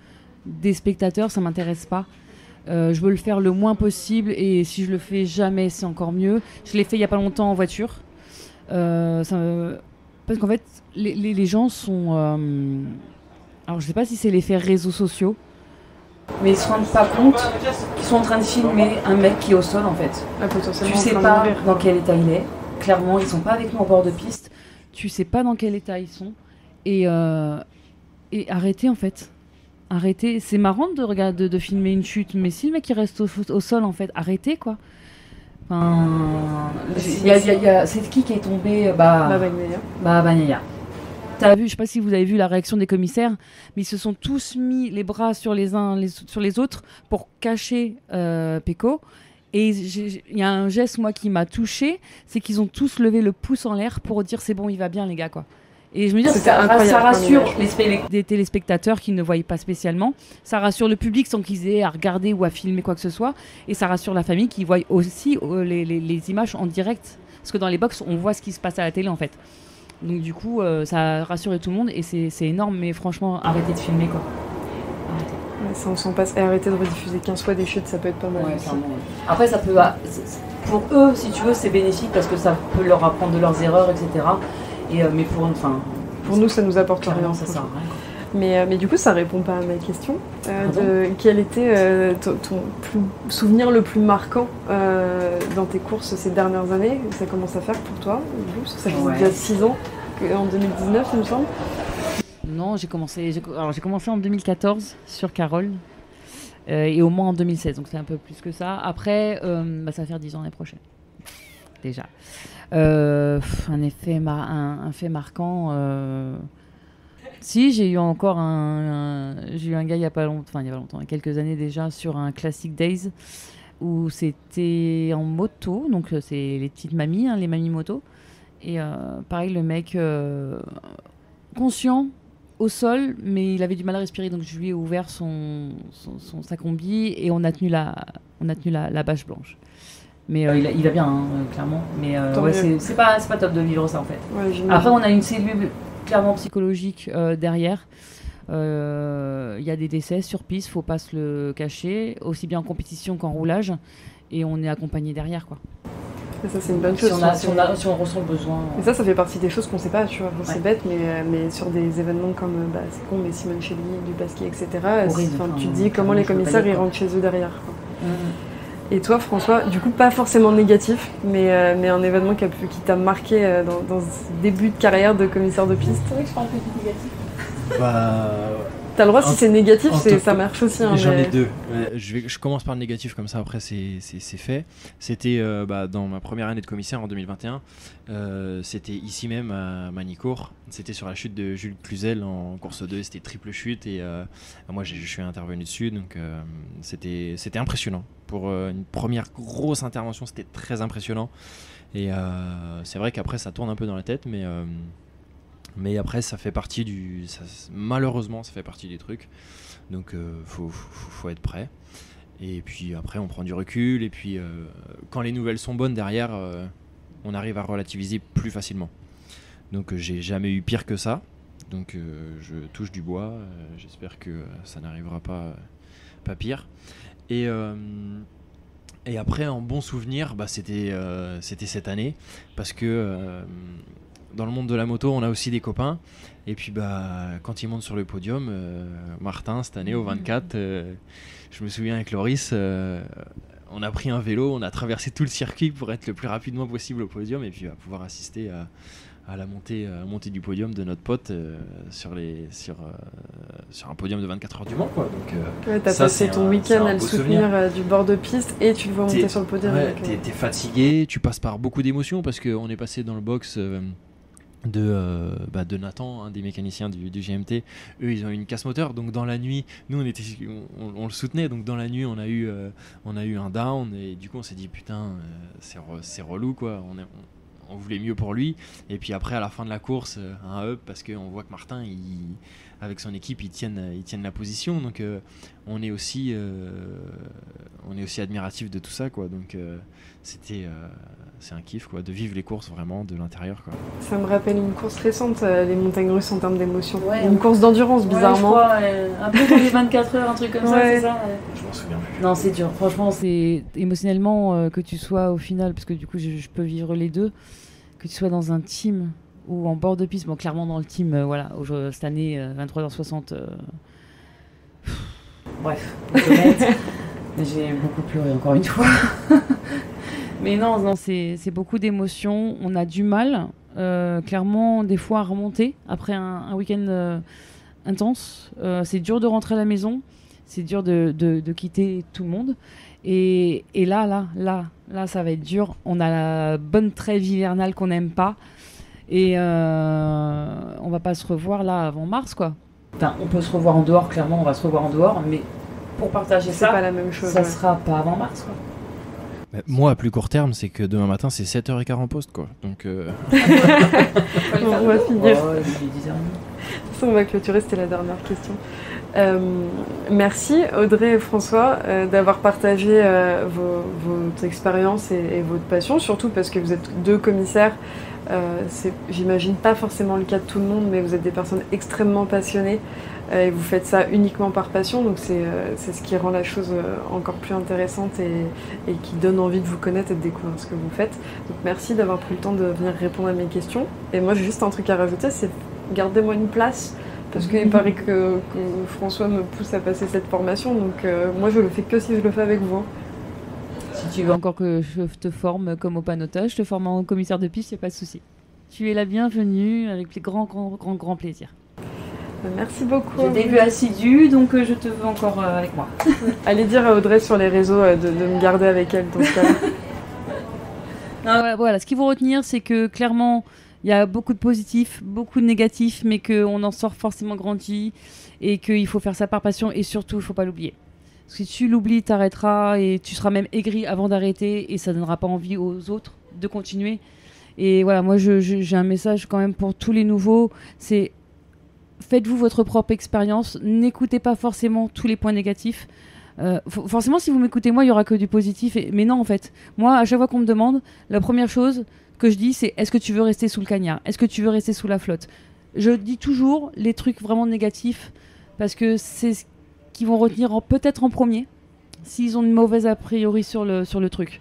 S5: des spectateurs, ça m'intéresse pas. Je veux le faire le moins possible, et si je le fais jamais, c'est encore mieux. Je l'ai fait il y a pas longtemps en voiture. Parce qu'en fait, les gens sont... alors je sais pas si c'est l'effet réseaux sociaux, mais ils se rendent pas compte qu'ils sont en train de filmer un mec qui est au sol en fait. Tu sais pas dans quel état il est. Clairement, ils sont pas avec nous en bord de piste. Tu sais pas dans quel état ils sont. Et arrêtez en fait. Arrêtez. C'est marrant de filmer une chute, mais si le mec il reste au sol en fait, arrêtez quoi. Enfin, c'est qui est tombé? Bagnaia. T'as vu, je sais pas si vous avez vu la réaction des commissaires, mais ils se sont tous mis les bras sur les uns sur les autres pour cacher Pecco. Et il y a un geste, moi, qui m'a touchée, c'est qu'ils ont tous levé le pouce en l'air pour dire c'est bon, il va bien, les gars, quoi. Et je me dis, ça rassure des téléspectateurs qui ne voyaient pas spécialement, ça rassure le public sans qu'ils aient à regarder ou à filmer quoi que ce soit, et ça rassure la famille qui voit aussi les images en direct. Parce que dans les box, on voit ce qui se passe à la télé, en fait. Donc du coup, ça a rassuré tout le monde, et c'est énorme, mais franchement, arrêtez de filmer, quoi. Arrêtez.
S3: Ouais, ça, on s'en passe. Et arrêter de rediffuser 15 fois des chutes, ça peut être pas mal.
S5: Ouais, après, ça peut... Pour eux, si tu veux, c'est bénéfique parce que ça peut leur apprendre de leurs erreurs, etc. Mais
S3: pour nous, ça nous apporte rien.
S5: Ça sert à rien.
S3: Mais du coup, ça répond pas à ma question. Quel était ton souvenir le plus marquant dans tes courses ces dernières années? Ça commence à faire pour toi? Parce que ça fait déjà 6 ans, en 2019, il me semble.
S5: Non, j'ai commencé en 2014 sur Carole et au moins en 2016, donc c'est un peu plus que ça. Après, ça va faire 10 ans l'année prochaine, déjà. Un fait marquant. Si, j'ai eu encore j'ai eu un gars il y a pas longtemps, il y a quelques années déjà, sur un Classic Days où c'était en moto, donc c'est les petites mamies, les mamies moto. Et pareil, le mec conscient au sol, mais il avait du mal à respirer, donc je lui ai ouvert sa combi et on a tenu la bâche blanche. Mais il va bien, clairement. Mais c'est pas top de vivre ça en fait.
S3: Ouais,
S5: après, on a une cellule clairement psychologique derrière. Il y a des décès sur piste, faut pas se le cacher, aussi bien en compétition qu'en roulage, et on est accompagné derrière, quoi.
S3: Et ça, c'est une bonne chose.
S5: Si on ressent le besoin.
S3: Et ça fait partie des choses qu'on sait pas, tu vois. C'est bête, mais sur des événements comme c'est con, mais Simone Chelly, du Pasquier, etc. Tu te dis comment les commissaires ils rentrent chez eux derrière, quoi. Et toi, François, du coup, pas forcément négatif, mais un événement qui t'a marqué dans ce début de carrière de commissaire de piste.
S5: C'est vrai que je parle que de négatif.
S3: T'as le droit, si c'est négatif, ça marche aussi.
S4: J'en ai deux. Je commence par le négatif, comme ça après c'est fait. C'était dans ma première année de commissaire en 2021. C'était ici même à Manicourt. C'était sur la chute de Jules Cluzel en course 2. C'était triple chute et moi je suis intervenu dessus. Donc c'était impressionnant. Pour une première grosse intervention, c'était très impressionnant. Et c'est vrai qu'après ça tourne un peu dans la tête, mais après ça fait partie malheureusement ça fait partie des trucs, donc faut être prêt, et puis après on prend du recul, et puis quand les nouvelles sont bonnes derrière, on arrive à relativiser plus facilement. Donc j'ai jamais eu pire que ça, donc je touche du bois, j'espère que ça n'arrivera pas pire. Et après, en bon souvenir, c'était cette année, parce que dans le monde de la moto, on a aussi des copains. Et puis, quand ils montent sur le podium, Martin, cette année, au 24, je me souviens avec Loris, on a pris un vélo, on a traversé tout le circuit pour être le plus rapidement possible au podium, et puis pouvoir assister à la montée du podium de notre pote sur un podium de 24 heures du Mans, quoi. Donc
S3: t'as passé ton week-end à le soutenir du bord de piste, et tu le vois monter sur le podium.
S4: T'es fatigué, tu passes par beaucoup d'émotions, parce qu'on est passé dans le box de Nathan, un des mécaniciens du GMT. Eux, ils ont eu une casse moteur, donc dans la nuit, nous on le soutenait, donc dans la nuit on a eu un down, et du coup on s'est dit putain, c'est relou, quoi. On voulait mieux pour lui, et puis après à la fin de la course, un up, parce qu'on voit que Martin, avec son équipe, ils tiennent la position, donc on est aussi admiratif de tout ça, quoi. Donc c'est un kiff, quoi, de vivre les courses vraiment de l'intérieur, quoi.
S3: Ça me rappelle une course récente, les montagnes russes en termes d'émotion. Une course d'endurance, bizarrement.
S5: Je crois, un peu pour les 24 heures, un truc comme ça, c'est ça.
S4: Je m'en souviens plus.
S5: Non, c'est dur. Franchement, c'est émotionnellement que tu sois au final, parce que du coup, je peux vivre les deux, que tu sois dans un team ou en bord de piste. Bon, clairement dans le team, cette année, 23h60. Bref, j'ai beaucoup pleuré encore une fois. Mais non, c'est beaucoup d'émotions. On a du mal, clairement, des fois à remonter après un week-end intense. C'est dur de rentrer à la maison. C'est dur de quitter tout le monde. Et là, ça va être dur. On a la bonne trêve hivernale qu'on n'aime pas. Et on va pas se revoir là avant mars, quoi. Enfin, on peut se revoir en dehors, clairement, on va se revoir en dehors. Mais pour partager
S3: c'est pas la même chose.
S5: Ça sera pas avant mars, quoi.
S4: Moi, à plus court terme, c'est que demain matin, c'est 7h15 en poste, quoi. Donc,
S3: on va finir.
S5: Oh, 10h30.
S3: On va clôturer, c'était la dernière question. Merci Audrey et François d'avoir partagé votre expérience et votre passion, surtout parce que vous êtes deux commissaires. C'est, j'imagine, pas forcément le cas de tout le monde, mais vous êtes des personnes extrêmement passionnées et vous faites ça uniquement par passion, donc c'est ce qui rend la chose encore plus intéressante et qui donne envie de vous connaître et de découvrir ce que vous faites. Donc merci d'avoir pris le temps de venir répondre à mes questions. Et moi j'ai juste un truc à rajouter, c'est gardez-moi une place, parce qu'il paraît que François me pousse à passer cette formation, donc moi je le fais que si je le fais avec vous.
S5: Si tu veux encore que je te forme comme au panotage, je te forme en commissaire de piste, il n'y a pas de souci. Tu es la bienvenue avec grand plaisir.
S3: Merci beaucoup.
S5: J'ai des vues assidues, donc je te veux encore avec moi.
S3: Allez dire à Audrey sur les réseaux de me garder avec elle dans ce cas-là.
S5: Voilà, ce qu'il faut retenir, c'est que clairement, il y a beaucoup de positifs, beaucoup de négatifs, mais qu'on en sort forcément grandi et qu'il faut faire ça par passion et surtout, il ne faut pas l'oublier. Parce que si tu l'oublies, tu arrêteras et tu seras même aigri avant d'arrêter et ça ne donnera pas envie aux autres de continuer. Et voilà, moi, j'ai un message quand même pour tous les nouveaux, c'est faites-vous votre propre expérience, n'écoutez pas forcément tous les points négatifs. Forcément, si vous m'écoutez, moi, il y aura que du positif. Mais non, en fait, moi, à chaque fois qu'on me demande, la première chose que je dis, c'est est-ce que tu veux rester sous le cagnard ? Est-ce que tu veux rester sous la flotte ? Je dis toujours les trucs vraiment négatifs parce que c'est ce qu'ils vont retenir peut-être en premier s'ils ont une mauvaise a priori sur le truc.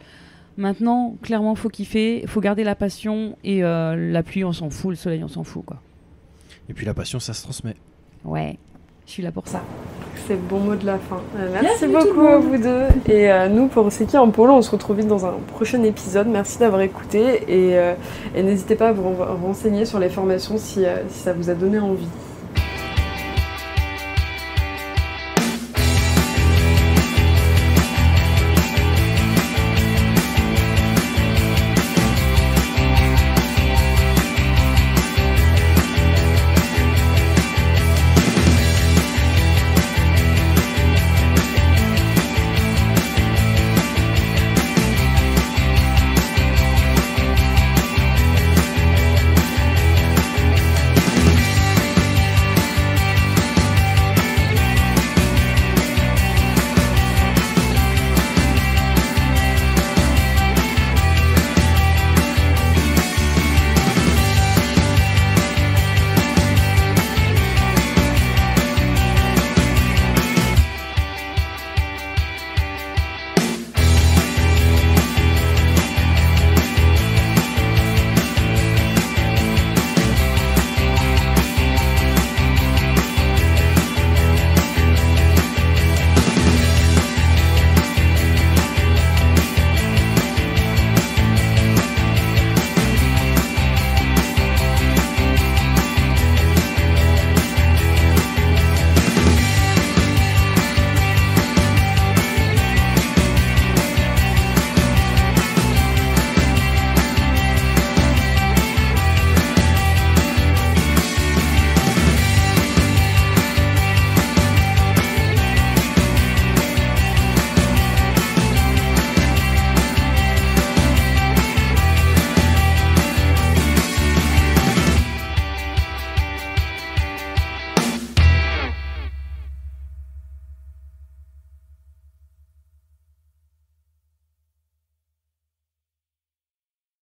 S5: Maintenant, clairement, faut kiffer, faut garder la passion et la pluie, on s'en fout, le soleil, on s'en fout, quoi.
S4: Et puis la passion, ça se transmet.
S5: Ouais, je suis là pour ça.
S3: C'est le bon mot de la fin. Merci beaucoup à vous deux. Et nous, pour C'est qui en pôle, on se retrouve vite dans un prochain épisode. Merci d'avoir écouté et n'hésitez pas à vous renseigner sur les formations si ça vous a donné envie.